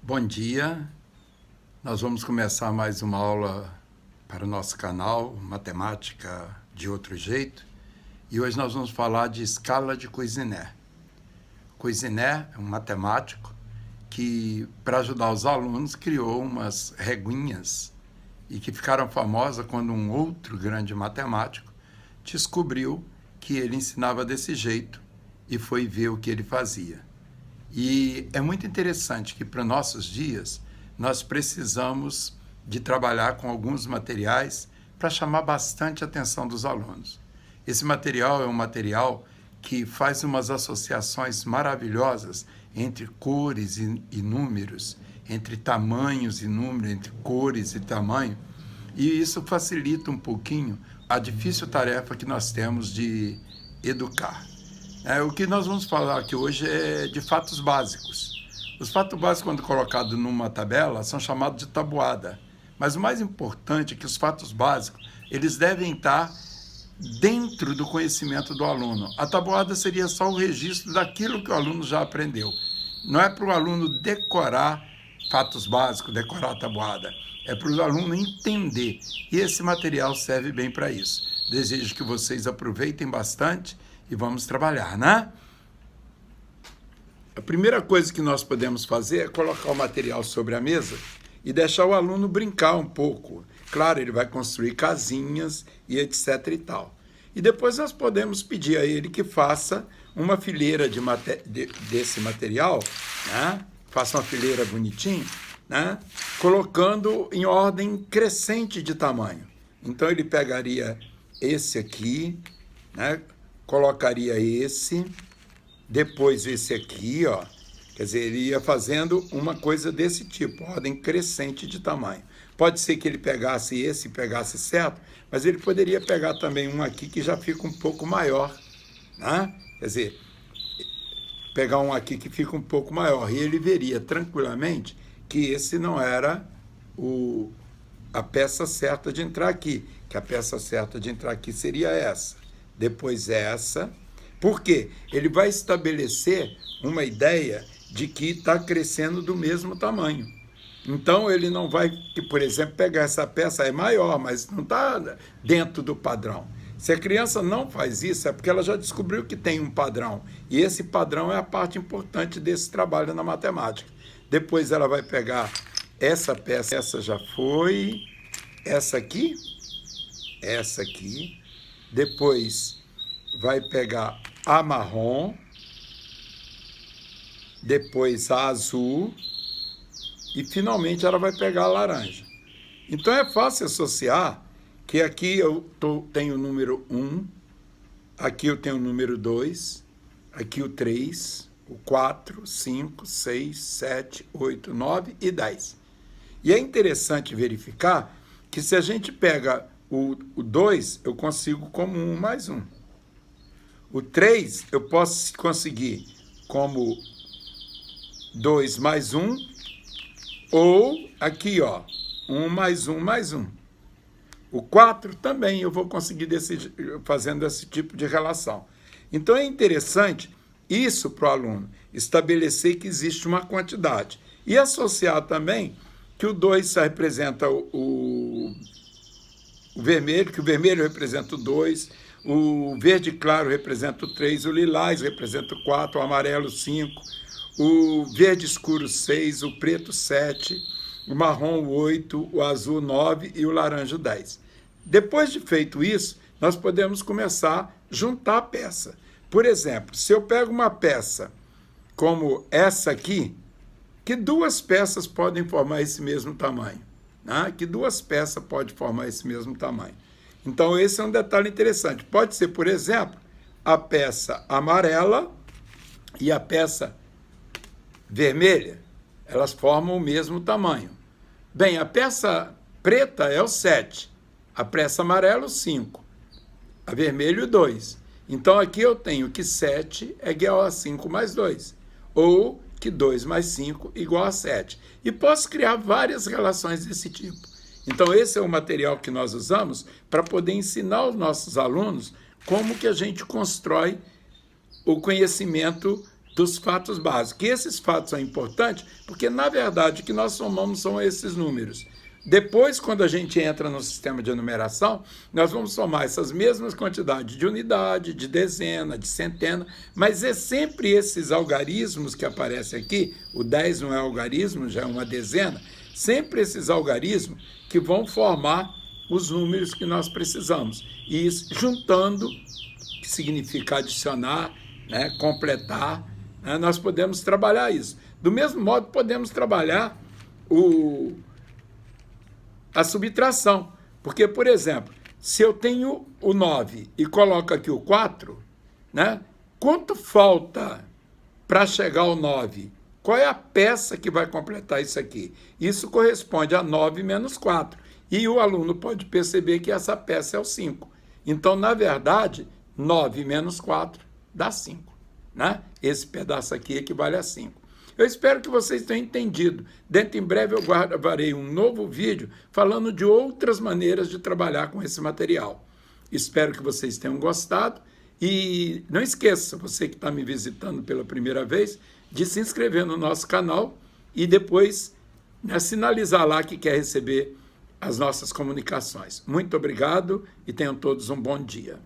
Bom dia, nós vamos começar mais uma aula para o nosso canal, Matemática de Outro Jeito, e hoje nós vamos falar de escala de Cuisinert. Cuisinert é um matemático que, para ajudar os alunos, criou umas reguinhas e que ficaram famosas quando um outro grande matemático descobriu que ele ensinava desse jeito e foi ver o que ele fazia. E é muito interessante que, para nossos dias, nós precisamos de trabalhar com alguns materiais para chamar bastante a atenção dos alunos. Esse material é um material que faz umas associações maravilhosas entre cores e números, entre tamanhos e números, entre cores e tamanho, e isso facilita um pouquinho a difícil tarefa que nós temos de educar. O que nós vamos falar aqui hoje é de fatos básicos. Os fatos básicos, quando colocados numa tabela, são chamados de tabuada. Mas o mais importante é que os fatos básicos, eles devem estar dentro do conhecimento do aluno. A tabuada seria só o registro daquilo que o aluno já aprendeu. Não é para o aluno decorar fatos básicos, decorar a tabuada. É para o aluno entender. E esse material serve bem para isso. Desejo que vocês aproveitem bastante e vamos trabalhar, né? A primeira coisa que nós podemos fazer é colocar o material sobre a mesa e deixar o aluno brincar um pouco. Claro, ele vai construir casinhas e etc e tal. E depois nós podemos pedir a ele que faça uma fileira desse material, né? Faça uma fileira bonitinha, né? Colocando em ordem crescente de tamanho. Então ele pegaria esse aqui, né? Colocaria esse, depois esse aqui, ó. Quer dizer, ele ia fazendo uma coisa desse tipo, ordem crescente de tamanho. Pode ser que ele pegasse esse e pegasse certo, mas ele poderia pegar também um aqui que já fica um pouco maior, né? Quer dizer, pegar um aqui que fica um pouco maior, e ele veria tranquilamente que esse não era a peça certa de entrar aqui, que a peça certa de entrar aqui seria essa. Depois essa, porque ele vai estabelecer uma ideia de que está crescendo do mesmo tamanho. Então, ele não vai, por exemplo, pegar essa peça, é maior, mas não está dentro do padrão. Se a criança não faz isso, é porque ela já descobriu que tem um padrão. E esse padrão é a parte importante desse trabalho na matemática. Depois ela vai pegar essa peça, essa já foi, essa aqui, depois vai pegar a marrom, depois a azul e finalmente ela vai pegar a laranja. Então é fácil associar que aqui eu tenho o número 1, aqui eu tenho o número 2, aqui o 3, o 4, 5, 6, 7, 8, 9 e 10. E é interessante verificar que se a gente pega o 2, eu consigo como 1 mais 1. O 3 eu posso conseguir como 2 mais 1, ou aqui, ó, 1 mais 1 mais 1. O 4 também eu vou conseguir fazendo esse tipo de relação. Então é interessante isso para o aluno, estabelecer que existe uma quantidade. E associar também que o 2 representa o vermelho, que o vermelho representa o 2, o verde claro representa o 3, o lilás representa o 4, o amarelo 5, o verde escuro 6, o preto 7, o marrom 8, o azul 9 e o laranja 10. Depois de feito isso, nós podemos começar a juntar a peça. Por exemplo, se eu pego uma peça como essa aqui, que duas peças podem formar esse mesmo tamanho? Que duas peças podem formar esse mesmo tamanho. Então, esse é um detalhe interessante. Pode ser, por exemplo, a peça amarela e a peça vermelha. Elas formam o mesmo tamanho. Bem, a peça preta é o 7, a peça amarela o 5, a vermelha o 2. Então, aqui eu tenho que 7 é igual a 5 mais 2, ou que 2 mais 5 igual a 7. E posso criar várias relações desse tipo. Então, esse é o material que nós usamos para poder ensinar aos nossos alunos como que a gente constrói o conhecimento dos fatos básicos. E esses fatos são importantes porque, na verdade, o que nós somamos são esses números. Depois, quando a gente entra no sistema de enumeração, nós vamos somar essas mesmas quantidades de unidade, de dezena, de centena, mas é sempre esses algarismos que aparecem aqui, o 10 não é algarismo, já é uma dezena, sempre esses algarismos que vão formar os números que nós precisamos. E isso, juntando, que significa adicionar, né, completar, né, nós podemos trabalhar isso. Do mesmo modo, podemos trabalhar a subtração. Porque, por exemplo, se eu tenho o 9 e coloco aqui o 4, né, quanto falta para chegar ao 9? Qual é a peça que vai completar isso aqui? Isso corresponde a 9 menos 4. E o aluno pode perceber que essa peça é o 5. Então, na verdade, 9 menos 4 dá 5. Né? Esse pedaço aqui equivale a 5. Eu espero que vocês tenham entendido. Dentro em breve eu gravarei um novo vídeo falando de outras maneiras de trabalhar com esse material. Espero que vocês tenham gostado. E não esqueça, você que está me visitando pela primeira vez, de se inscrever no nosso canal e depois, né, sinalizar lá que quer receber as nossas comunicações. Muito obrigado e tenham todos um bom dia.